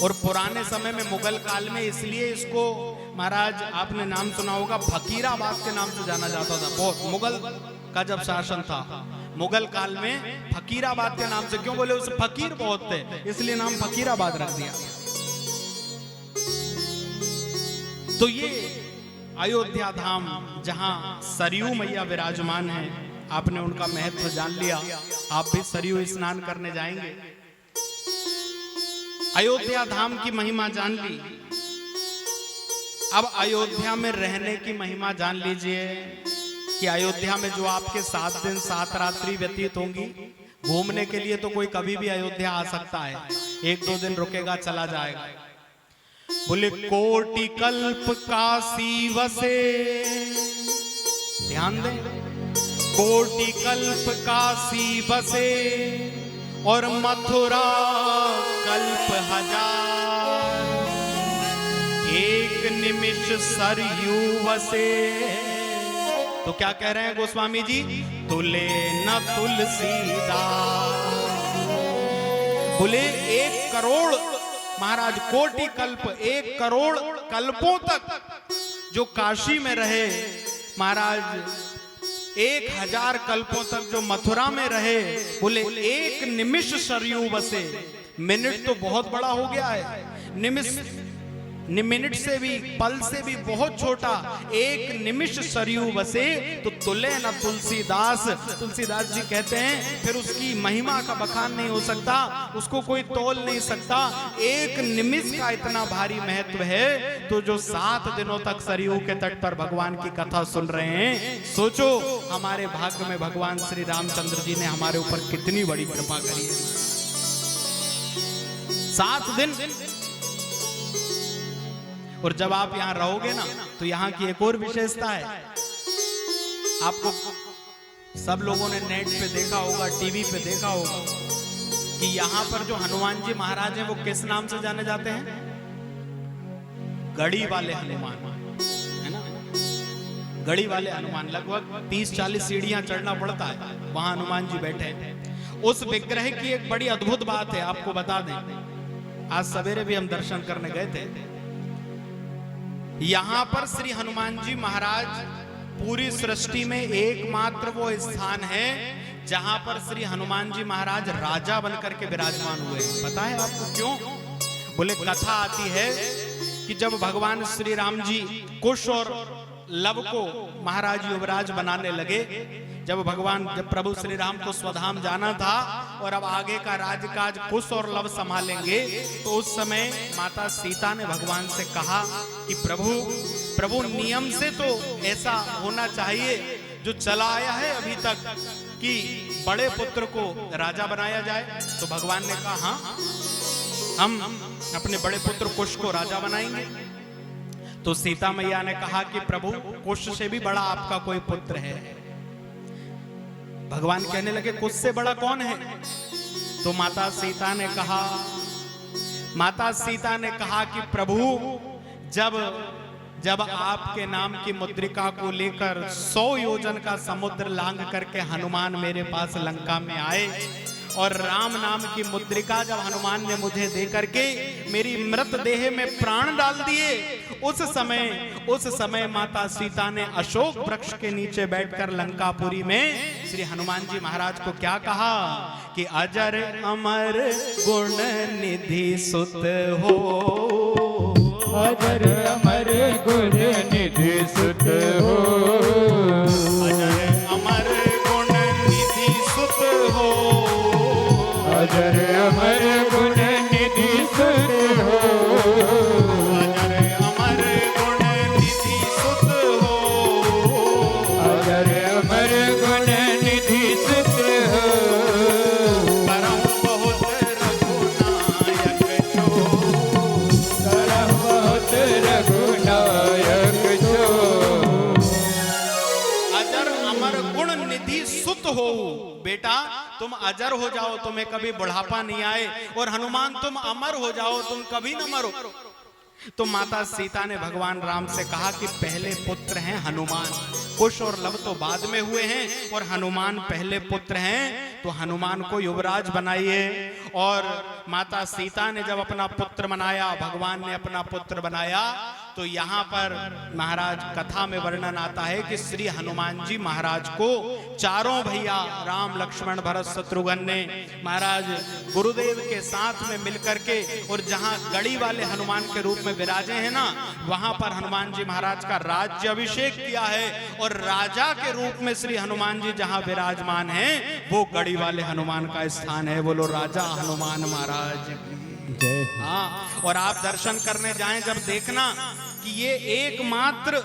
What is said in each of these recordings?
और पुराने समय में मुगल काल में इसलिए इसको महाराज आपने नाम सुना होगा फकीराबाद के नाम से जाना जाता था। बहुत मुगल का जब शासन था मुगल काल में फकीराबाद के नाम से, क्यों बोले उस फकीर बहुत थे इसलिए नाम फकीराबाद रख दिया। तो ये अयोध्या धाम जहां सरयू मैया विराजमान है, आपने उनका महत्व जान लिया। आप भी सरयू स्नान करने जाएंगे, अयोध्या धाम की महिमा जान ली। अब अयोध्या में रहने की महिमा जान लीजिए कि अयोध्या में जो आपके 7 दिन 7 रात्रि व्यतीत होंगी, घूमने के लिए तो कोई कभी भी अयोध्या आ सकता है, 1-2 दिन रुकेगा चला जाएगा। बोले कोटि कल्प काशी वसे, ध्यान दें, कोटि कल्प काशी बसे और मथुरा कल्प 1000, एक निमिष सरयू वसे। तो क्या कह रहे हैं गोस्वामी जी, तुले न तुलसीदास। बोले 1 करोड़ महाराज कोटि कल्प, 1 करोड़ कल्पों तक जो काशी में रहे महाराज, 1000 कल्पों तक जो मथुरा में रहे, बोले 1 निमिष सरयू बसे। मिनट तो बहुत बड़ा हो गया है, निमिष मिनट से भी, पल से भी बहुत छोटा, 1 निमिष सरयू बसे। तो तुले न तुलसीदास, तुलसीदास जी कहते हैं फिर उसकी महिमा का बखान नहीं हो सकता, उसको कोई तोल नहीं सकता। 1 निमिष का इतना भारी महत्व है। तो जो 7 दिनों तक सरयू के तट पर भगवान की कथा सुन रहे हैं, सोचो हमारे भाग्य में भगवान श्री रामचंद्र जी ने हमारे ऊपर कितनी बड़ी कृपा करी है। 7 दिन। और जब आप यहाँ रहोगे ना तो यहाँ की एक और विशेषता है, आपको सब लोगों ने नेट पे देखा होगा, टीवी पे देखा होगा कि यहाँ पर जो हनुमान जी महाराज हैं वो किस नाम से जाने जाते हैं? गढ़ी वाले हनुमान, है ना? गढ़ी वाले हनुमान। लगभग 30-40 सीढ़ियां चढ़ना पड़ता है, वहां हनुमान जी बैठे हैं। उस विग्रह की एक बड़ी अद्भुत बात है, आपको बता दें, आज सवेरे भी हम दर्शन करने गए थे। यहां पर श्री हनुमान जी महाराज पूरी सृष्टि में एकमात्र वो स्थान है जहां पर श्री हनुमान जी महाराज राजा बनकर के विराजमान हुए। पता है आपको क्यों? बोले कथा आती है कि जब भगवान श्री राम जी कुश और लव को महाराज युवराज बनाने लगे, जब प्रभु श्री राम को स्वधाम जाना था और अब आगे का राजकाज कुश और लव संभालेंगे, तो उस समय माता सीता ने भगवान से कहा कि प्रभु नियम से तो ऐसा होना चाहिए जो चला आया है अभी तक कि बड़े पुत्र को राजा बनाया जाए। तो भगवान ने कहा हाँ, हम अपने बड़े पुत्र कुश को राजा बनाएंगे। तो सीता मैया ने कहा कि प्रभु कुश से भी बड़ा आपका कोई पुत्र है। भगवान कहने लगे कुश से बड़ा कौन है? तो माता सीता ने कहा कि प्रभु जब आपके नाम की मुद्रिका को लेकर 100 योजन का समुद्र लांघ करके हनुमान मेरे पास लंका में आए और राम नाम की मुद्रिका जब हनुमान ने मुझे दे करके मेरी मृत देह में प्राण डाल दिए, उस समय माता सीता ने अशोक वृक्ष के नीचे बैठकर लंकापुरी में श्री हनुमान जी महाराज को क्या कहा कि अजर अमर गुण निधि सुत हो, अजर अमर गुण निधि सुत हो, अजर अमर गुण निधि सुत हो, अजर अमर गुण निधि सुत हो, अजर अमर गुण निधि सुत हो, अजर अमर गुण निधि सुत हो, परम बहुत रघुनायक छो, परम बहुत रघुनायक छो, अजर अमर गुण निधि सुत हो। बेटा तुम अजर हो जाओ, तुम्हें कभी बुढ़ापा नहीं आए, और हनुमान तुम अमर हो जाओ, तुम कभी न मरो। तो माता सीता ने भगवान राम से कहा कि पहले पुत्र हैं हनुमान, कुश और लव तो बाद में हुए हैं और हनुमान पहले पुत्र हैं। तो हनुमान को युवराज बनाइए। और माता सीता ने जब अपना पुत्र बनाया, भगवान ने अपना पुत्र बनाया, तो यहाँ पर महाराज कथा में वर्णन आता है कि श्री हनुमान जी महाराज को चारों भैया राम लक्ष्मण भरत शत्रुघ्न ने महाराज गुरुदेव के साथ में मिलकर के, और जहाँ गड़ी वाले हनुमान के रूप में विराजे हैं ना, वहां पर हनुमान जी महाराज का राज्य अभिषेक किया है। और राजा के रूप में श्री हनुमान जी जहां विराजमान हैं, वो गड़ी वाले हनुमान का स्थान है। बोलो राजा हनुमान महाराज जय। हाँ, और आप दर्शन करने जाएं जब देखना कि ये एकमात्र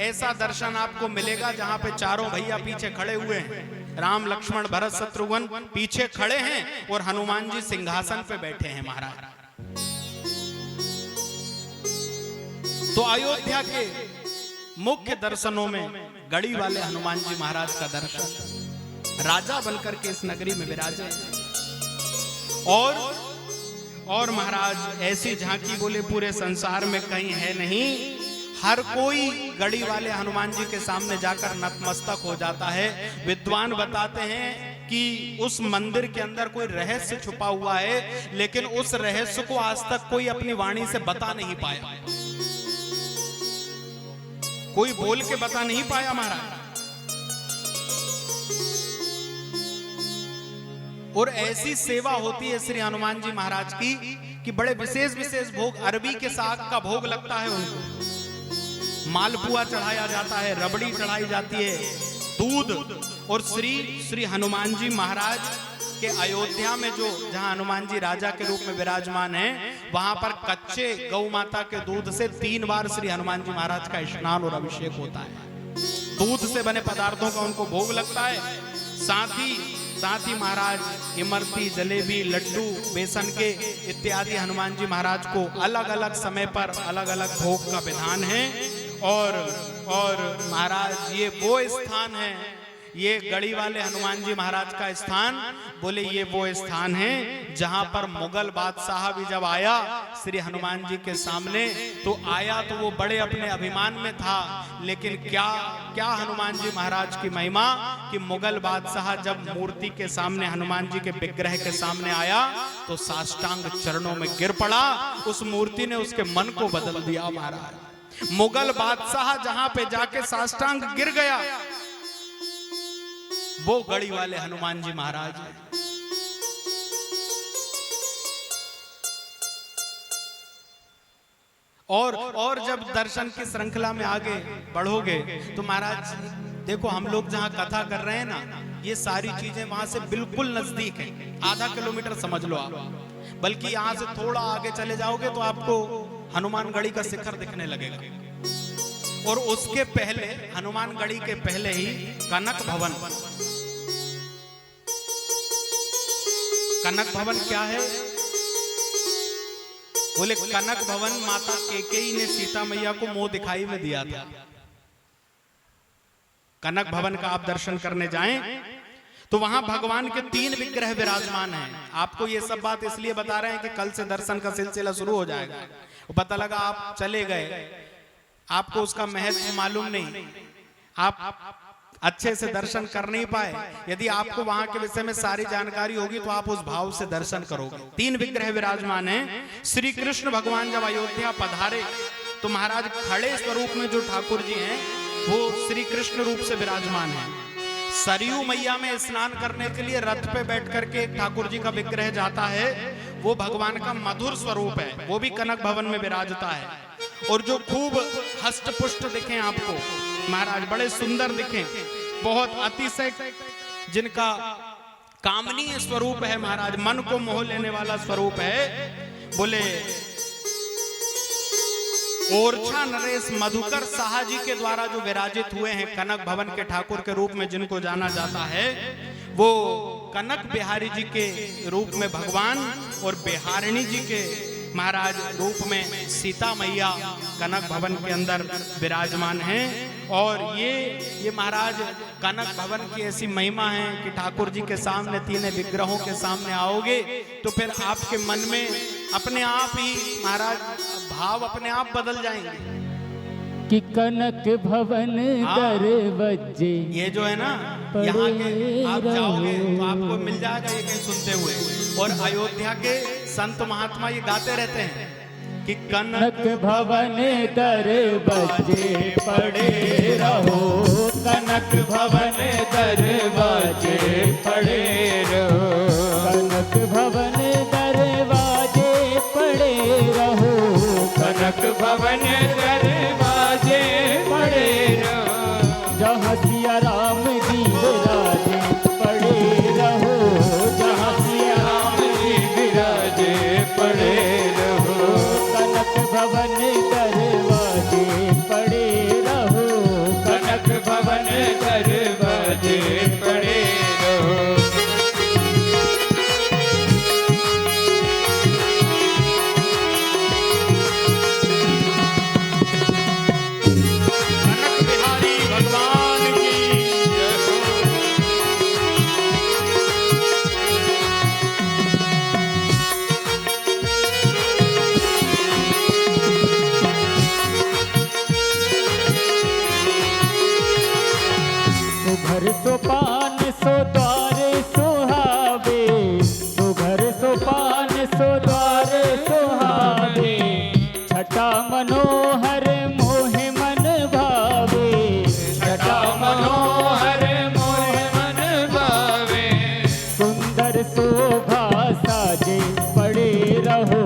ऐसा दर्शन आपको मिलेगा जहां पे चारों भैया पीछे खड़े हुए हैं, राम लक्ष्मण भरत शत्रुघ्न पीछे खड़े हैं और हनुमान जी सिंहासन पे बैठे हैं महाराज। तो अयोध्या के मुख्य दर्शनों में गड़ी वाले हनुमान जी महाराज का दर्शन, राजा बनकर के इस नगरी में विराजे। और महाराज ऐसी झांकी बोले पूरे संसार में कहीं है नहीं। हर कोई गड़ी वाले हनुमान जी के सामने जाकर नतमस्तक हो जाता है। विद्वान बताते हैं कि उस मंदिर के अंदर कोई रहस्य छुपा हुआ है, लेकिन उस रहस्य को आज तक कोई अपनी वाणी से बता नहीं पाया, कोई बोल के बता नहीं पाया महाराज। और ऐसी सेवा होती है श्री हनुमान जी महाराज की कि बड़े विशेष विशेष भोग, अरबी के साग का भोग लगता है उनको, मालपुआ चढ़ाया जाता है, रबड़ी चढ़ाई जाती है, दूध। और श्री हनुमान जी महाराज के अयोध्या में जो जहां हनुमान जी राजा के रूप में विराजमान हैं, वहां पर कच्चे गौ माता के दूध से 3 बार श्री हनुमान जी महाराज का स्नान और अभिषेक होता है। दूध से बने पदार्थों का उनको भोग लगता है। साथ ही महाराज इमरती, जलेबी, लड्डू, बेसन के इत्यादि हनुमान जी महाराज को अलग अलग समय पर अलग अलग भोग का विधान है। और महाराज ये वो स्थान है, ये गड़ी वाले हनुमान जी महाराज का स्थान, बोले ये वो स्थान है जहां पर मुगल बादशाह भी जब आया श्री हनुमान जी के सामने, तो आया तो वो बड़े अपने अभिमान में था, लेकिन क्या हनुमान जी महाराज की महिमा कि मुगल बादशाह जब मूर्ति के सामने, हनुमान जी के विग्रह के सामने आया, तो साष्टांग चरणों में गिर पड़ा। उस मूर्ति ने उसके मन को बदल दिया महाराज। मुगल बादशाह जहां पे जाके साष्टांग गिर गया, वो गड़ी वाले हनुमान जी महाराज हैं। और जब दर्शन की श्रृंखला में आगे बढ़ोगे तो महाराज देखो, हम लोग जहां कथा कर रहे हैं ना, ये सारी चीजें वहां से बिल्कुल नजदीक है, आधा किलोमीटर समझ लो आप। बल्कि यहां से थोड़ा आगे चले जाओगे तो आपको हनुमानगढ़ी का शिखर दिखने लगेगा। और उसके पहले, हनुमानगढ़ी के पहले ही कनक भवन। कनक भवन क्या है? बोले कनक भवन माता कैकेयी ने सीता मैया को मोह दिखाई में दिया था। कनक भवन का आप दर्शन करने जाएं तो वहां भगवान के 3 विग्रह विराजमान हैं। आपको ये सब बात इसलिए बता रहे हैं कि कल से दर्शन का सिलसिला शुरू हो जाएगा। पता लगा आप चले गए, आपको उसका महत्व मालूम नहीं, आप अच्छे से दर्शन कर नहीं पाए। यदि आपको वहां के विषय में सारी जानकारी होगी तो आप उस भाव से दर्शन करोगे। 3 विग्रह विराजमान हैं। श्री कृष्ण भगवान जब अयोध्या पधारे तो महाराज खड़े स्वरूप में जो ठाकुर जी हैं वो श्री कृष्ण रूप से विराजमान हैं। सरयू मैया में स्नान करने के लिए रथ पे बैठ करके एक ठाकुर जी का विग्रह जाता है, वो भगवान का मधुर स्वरूप है, वो भी कनक भवन में विराजता है। और जो खूब हष्ट पुष्ट दिखे आपको महाराज, बड़े सुंदर दिखे, बहुत अतिशय जिनका कामनीय स्वरूप है महाराज, मन को मोह लेने वाला स्वरूप है। बोले ओरछा नरेश मधुकर शाह जी के द्वारा जो विराजित हुए हैं कनक भवन के ठाकुर के रूप में, जिनको जाना जाता है, वो कनक बिहारी जी के रूप में भगवान और बिहारिणी जी के महाराज रूप में सीता मैया कनक भवन के अंदर विराजमान हैं। और ये महाराज कनक भवन की ऐसी महिमा है कि ठाकुर जी के सामने 3 विग्रहों के सामने आओगे तो फिर आपके मन में अपने आप ही महाराज भाव अपने आप बदल जाएंगे कि कनक भवन दरवाजे। ये जो है ना, यहाँ के आप जाओगे तो आपको मिल जाएगा ये कहीं सुनते हुए। और अयोध्या के संत महात्मा ये गाते रहते हैं कि कनक भवन दरवाजे पड़े रहो, कनक भवन दरवाजे पड़े रहो, कनक भवन दरवाजे पड़े रहो, कनक भवन दरवाजे पड़े रहो। जहाँ सिया राम जी विराजे पड़े रहो, जहाँ सिया राम जी विराजे पड़े रहो, कनक भवन दरवाजे पड़े रहो, कनक भवन दरवाजे पड़े रहो। कनक बिहारी भगवान की जय हो। सुघर सोपान सो द्वार सुहावे, सुघर सोपान सो द्वार सुहावे, छटा मनोहर मोहे मन भावे, छटा मनोहर मोहे मन भावे। सुंदर शोभा साजे पड़े रहो,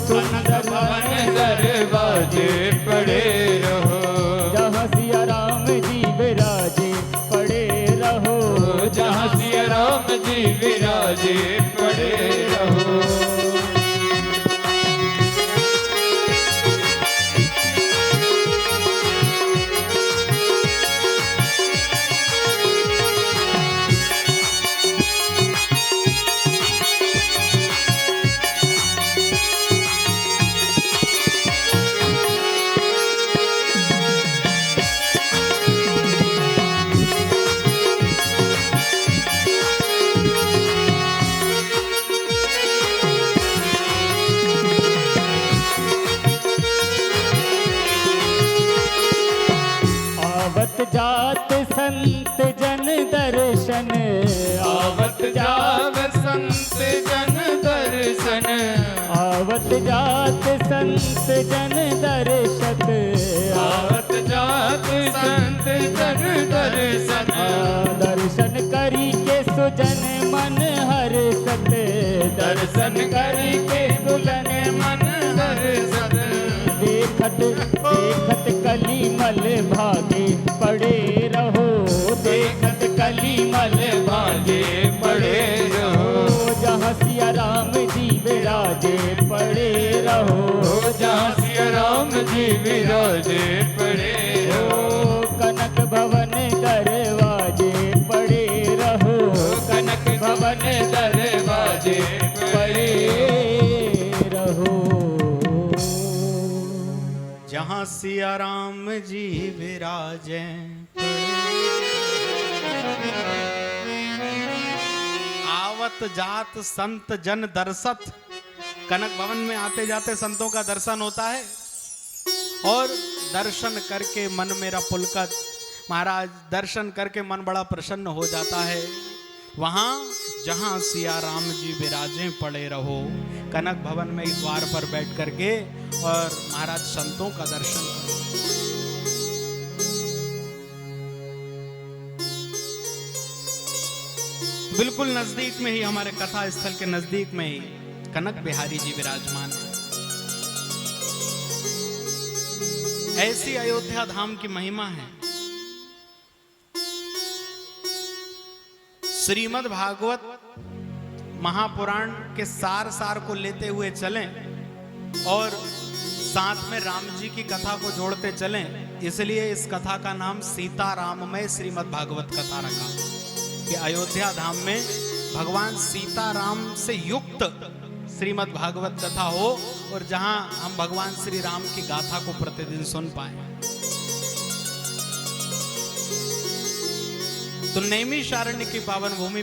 सुंदर भवन दरवाजे पड़े रहो। जहाँ सिया राम जी विराजे पड़े रहो, जहाँ सिया राम जी विराजे पड़े रहो। आवत जात संत जन दर्शन, आवत जात संत जन दर्शन, आवत जात संत जन दर्शक, आवत जात संत जन दर्शन। दर्शन करी के सुजन मन हर्षत, दर्शन करी के सुजन मन हर्षत। देखत देखत कलीमल भागे पड़े रहो, देखत कलीमल भागे पड़े रहो। जहाँ सिया राम जी विराजे पड़े रहो, जहाँ सिया राम जी विराजे पड़े रहो। कनक भवन दरवाजे पड़े रहो, कनक भवन दरवाजे पड़े रहो। जहाँ सिया राम जी विराजे आवत जात संत जन दर्शत। कनक भवन में आते जाते संतों का दर्शन होता है और दर्शन करके मन मेरा पुलकत, महाराज दर्शन करके मन बड़ा प्रसन्न हो जाता है। वहाँ जहाँ सिया राम जी विराजे पड़े रहो, कनक भवन में द्वार पर बैठ करके और महाराज संतों का दर्शन करो। बिल्कुल नजदीक में ही, हमारे कथा स्थल के नजदीक में ही कनक बिहारी जी विराजमान है। ऐसी अयोध्या धाम की महिमा है। श्रीमद् भागवत महापुराण के सार सार को लेते हुए चलें और साथ में राम जी की कथा को जोड़ते चलें, इसलिए इस कथा का नाम सीता राममय श्रीमद् भागवत कथा रखा कि अयोध्या धाम में भगवान सीता राम से युक्त श्रीमद् भागवत कथा हो और जहां हम भगवान श्री राम की गाथा को प्रतिदिन सुन पाए। तो नैमिषारण्य की पावन भूमि